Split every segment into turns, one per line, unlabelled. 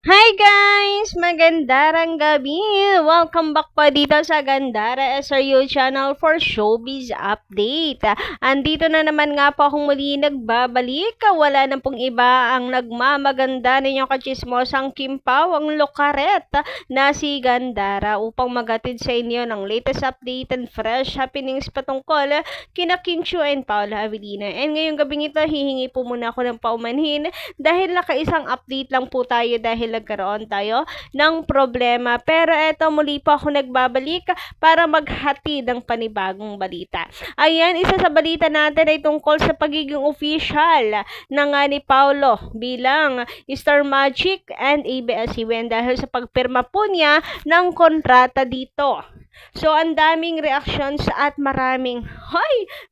Hi guys! Magandang gabi! Welcome back po dito sa Gandara SRU channel for Showbiz Update. Andito na naman nga po akong muli nagbabalik. Wala na pong iba ang nagmamaganda ninyong kachismosang Kim Pao, ang lokaret na si Gandara upang magatid sa inyo ng latest update and fresh happenings patungkol kina Kim Chiu and Paula Avellino. And ngayong gabing ito, hihingi po muna ako ng paumanhin dahil nakaisang update lang po tayo dahil nagkaroon tayo ng problema. Pero eto, muli po ako nagbabalik para maghatid ng panibagong balita. Ayan, isa sa balita natin ay tungkol sa pagiging official ng ni Paolo bilang Star Magic and ABS-CBN dahil sa pagpirma po niya ng kontrata dito. So, ang daming reactions at maraming,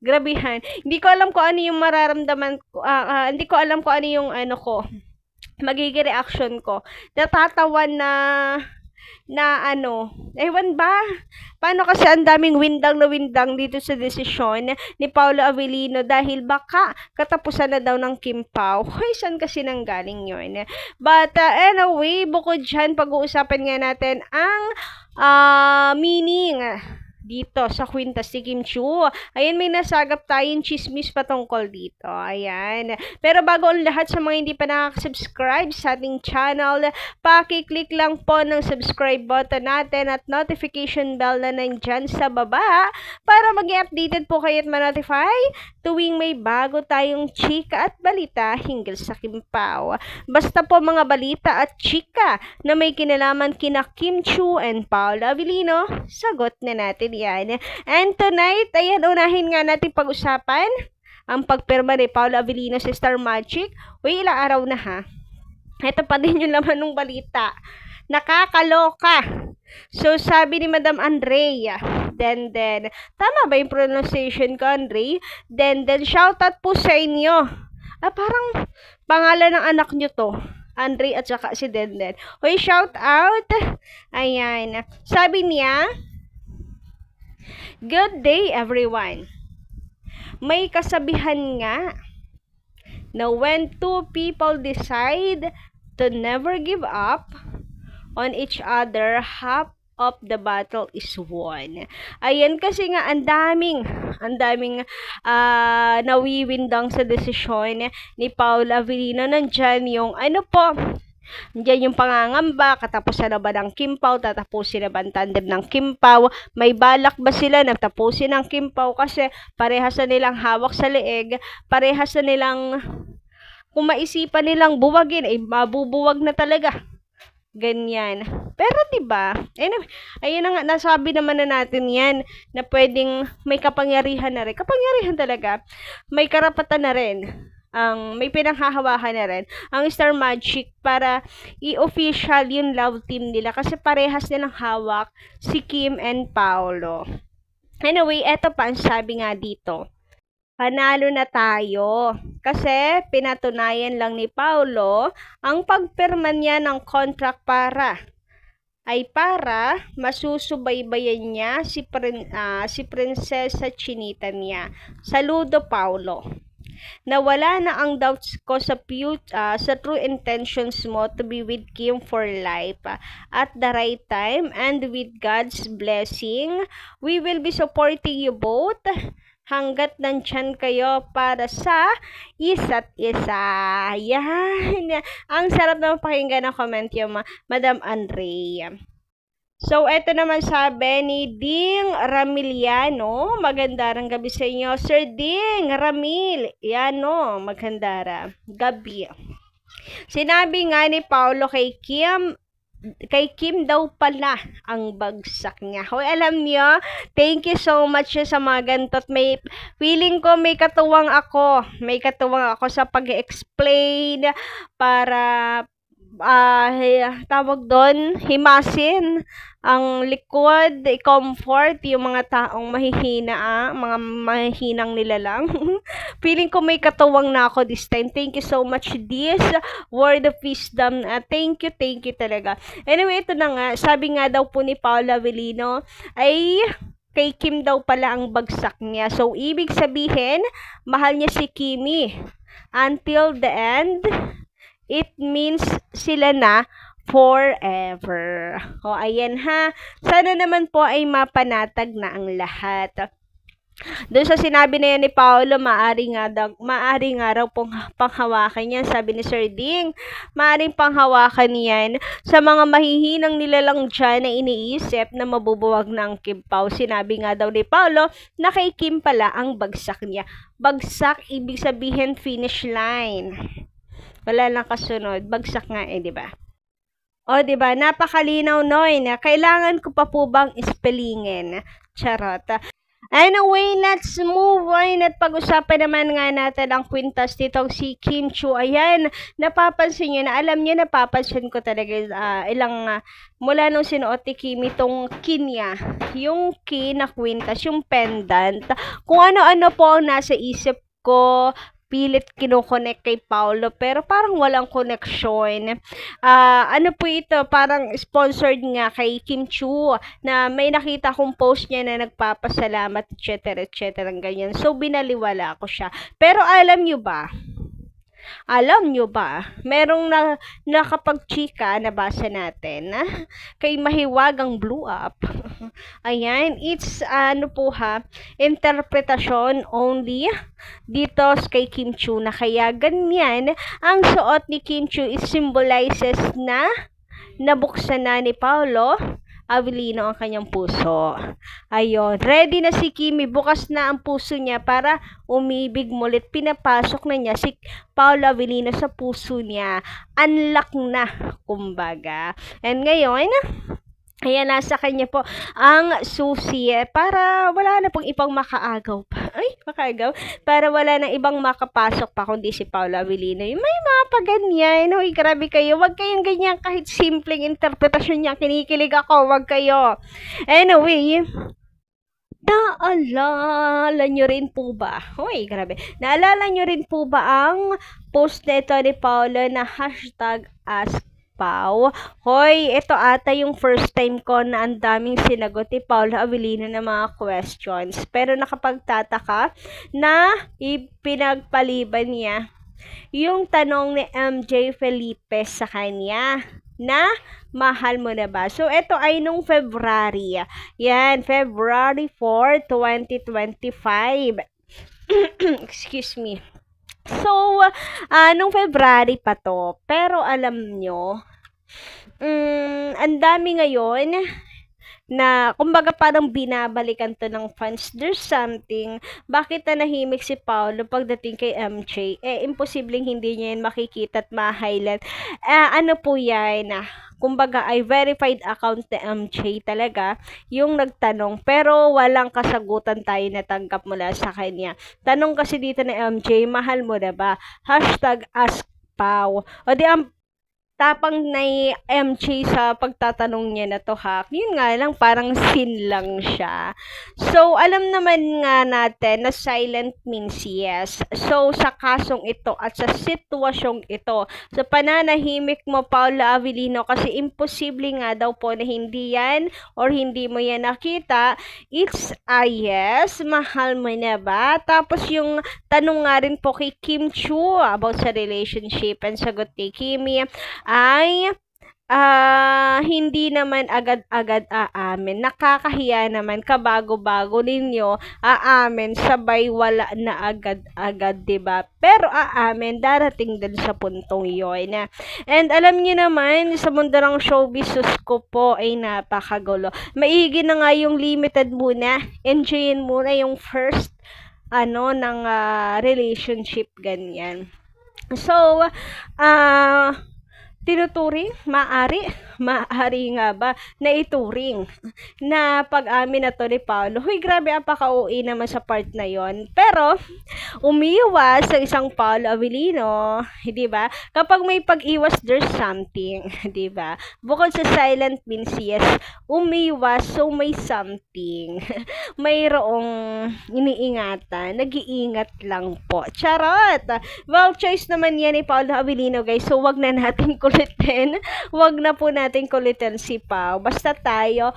grabihan. Hindi ko alam kung ano yung mararamdaman ko, hindi ko alam kung ano yung magiging reaction ko. Natatawa ewan ba? Paano kasi ang daming windang na windang dito sa desisyon ni Paolo Avellino dahil baka katapusan na daw ng Kim Pao. Saan kasi nanggaling yun? But anyway, bukod dyan, pag-uusapan nga natin ang meaning dito sa kwintas si Kim Chiu. Ayan, may nasagap tayong chismis patungkol dito. Ayan. Pero bago ang lahat, sa mga hindi pa nakaka-subscribe sa ating channel, paki-click lang po ng subscribe button natin at notification bell na nandyan sa baba para maging updated po kayo at ma-notify tuwing may bago tayong chika at balita hinggil sa Kim Pao. Basta po mga balita at chika na may kinalaman kina Kim Chiu and Paula Avellino, sagot na natin yan. And tonight, ayan, unahin nga natin pag-usapan ang pagpirma ni Paula Avellino sa Star Magic. Ilang araw na ha. Ito pa din yung laman ng balita. Nakakaloka. So, sabi ni Madam Andrea, then, tama ba yung pronunciation ko, Andre? Then, shoutout po sa inyo. Parang pangalan ng anak nyo to. Andre at saka si Denden. Shout out. Ayan. Sabi niya, good day everyone. May kasabihan nga na when two people decide to never give up on each other, half of the battle is won. Ayan, kasi nga ang daming nawiwindang sa desisyon ni Paula Avellino. Nandyan yung Diyan yung pangangamba, katapusan na ba ng Kim Pao, tatapusin na ba ang tandem ng Kim Pao, may balak ba sila na tapusin ng Kim Pao kasi parehas na nilang hawak sa leeg, parehas na nilang, kung maisipan nilang buwagin, mabubuwag na talaga. Ganyan. Pero diba, ayun na nga, nasabi naman na natin yan, na pwedeng may kapangyarihan na rin. Kapangyarihan talaga. May karapatan na rin. May pinanghahawakan na rin ang Star Magic para i-official yung love team nila kasi parehas nilang hawak si Kim and Paolo. Anyway, eto pa ang sabi nga dito. Panalo na tayo kasi pinatunayan lang ni Paolo ang pagpirma niya ng contract para masusubaybayan niya si Prinsesa Chinita niya. Saludo, Paolo. Nawala na ang doubts ko sa true intentions mo to be with Kim for life. At the right time and with God's blessing, we will be supporting you both hanggat nandyan kayo para sa isa't isa. Yan. Ang sarap naman pakinggan ng comment yung Madam Andrea. So, eto naman sabi ni Ding Ramiliano. Magandang gabi sa inyo. Sir Ding Ramiliano. Magandang gabi. Sinabi nga ni Paolo kay Kim daw pala ang bagsak niya. Alam niyo, thank you so much sa mga gantot. May feeling ko may katuwang ako. May katuwang ako sa pag-explain para tawag doon, himasin ang likod, i-comfort yung mga taong mahihina, mga mahihinang nila lang. Feeling ko may katuwang na ako this time. Thank you so much, this word of wisdom. Thank you talaga. Anyway, ito na nga, sabi nga daw po ni Paula Avellino, ay kay Kim daw pala ang bagsak niya. So, ibig sabihin, mahal niya si Kimi until the end. It means sila na forever. O, ayan ha. Sana naman po ay mapanatag na ang lahat. Doon sa sinabi na yan ni Paolo, maari nga raw pong panghawakan yan. Sabi ni Sir Ding, maaring panghawakan yan sa mga mahihinang nilalang dyan na iniisip na mabubuwag na ang Kim Pao. Sinabi nga daw ni Paolo na kay Kim pala ang bagsak niya. Bagsak, ibig sabihin finish line. Wala lang kasunod. Bagsak nga di ba? O, di ba? Napakalinaw noy na kailangan ko pa po bang ispellingin? Charot. Anyway, let's move on at pag-usapan naman nga natin ang kwintas nitong si Kim Chiu. Ayan, napapansin nyo na, alam nyo, napapansin ko talaga mula nung sinuot ni Kim itong kinya, yung ki na kwintas, yung pendant, kung ano-ano po ang nasa isip ko, pilit kinokonek kay Paolo pero parang walang connection. Ano po ito, parang sponsored nga kay Kim Chiu na may nakita kong post niya na nagpapasalamat etc. ganyan. So binaliwala ko siya. Pero alam nyo ba, merong nakapag-chika, nabasa natin, kay Mahiwagang Blew Up. Ayan, it's, interpretasyon only dito kay Kim Chiu na kaya ganyan, ang suot ni Kim Chiu is symbolizes na nabuksan na ni Paolo Avellino ang kanyang puso. Ayun, ready na si Kimi, bukas na ang puso niya para umibig mulit. Pinapasok na niya si Paolo Avellino sa puso niya. Unlock na, kumbaga. And ngayon, ayan, nasa kanya po ang susi para wala na pong ibang makaagaw pa. Para wala na ibang makapasok pa kundi si Paolo Avellino. May mga paganyan. Uy, grabe kayo. Wag kayong ganyan kahit simpleng interpretasyon niya. Kinikilig ako. Wag kayo. Anyway, naalala nyo rin po ba? Uy, grabe. Naalala nyo rin po ba ang post na ito ni Paolo na #ask Pao? Hoy, ito ata yung first time ko na ang daming sinagot ni Paolo Avellino na mga questions. Pero nakapagtataka na ipinagpaliban niya yung tanong ni MJ Felipe sa kanya na mahal mo na ba? So, ito ay nung February. Yan, February 4, 2025. Excuse me. So, nung February pa to. Pero alam nyo, ang dami ngayon na, kumbaga parang binabalikan to ng fans. There's something. Bakit nahimik si Paolo pagdating kay MJ? Imposibleng hindi niya yan makikita at ma-highlight. Ano po yan? Kumbaga ay verified account na MJ talaga yung nagtanong pero walang kasagutan tayo natanggap mula sa kanya. Tanong kasi dito na MJ, mahal mo na ba? #ask Pao. O di tapang na MJ sa pagtatanong niya na to ha. Yun nga lang, parang sin lang siya. So, alam naman nga natin na silent means yes. So, sa kasong ito at sa sitwasyong ito, sa pananahimik mo, Paolo Avellino, kasi imposible nga daw po na hindi yan or hindi mo yan nakita, it's a yes, mahal mo na ba? Tapos yung tanong nga rin po kay Kim Chiu about sa relationship, and sagot ni Kimi ay hindi naman agad-agad aamin. Nakakahiya naman, kabago-bago ninyo, aamin, sabay wala na agad-agad, diba? Pero aamin, darating din sa puntong yun. And alam niyo naman, sa mundo ng showbiz, ko po ay napakagulo. Maigi na nga yung limited muna. Enjoyin muna yung first ng relationship, ganyan. So, tinuturing, maaari nga ba na ituring na pag-amin na to ni Paolo? Huy, grabe, apaka-OA naman sa part na yon. Pero, umiwas sa isang Paolo Avellino, di ba? Kapag may pag-iwas, there's something, di ba? Bukod sa silent means yes, umiwas, so may something. Mayroong iniingatan, nag-iingat lang po. Charot! Well, choice naman yan ni Paolo Avellino, guys, so wag na natin kulitin. Wag na po natin kulitin si Pao. Basta tayo,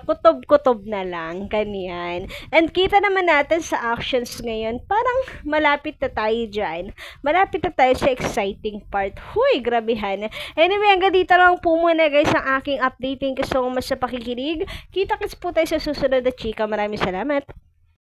kutob-kutob na lang, ganyan. And kita naman natin sa actions ngayon, parang malapit na tayo dyan. Malapit na tayo sa exciting part. Huy, grabehan. Anyway, hanggang dito lang po muna guys ang aking update. Thank you so much sa pakikinig. Kita-kits po tayo sa susunod na chika. Maraming salamat.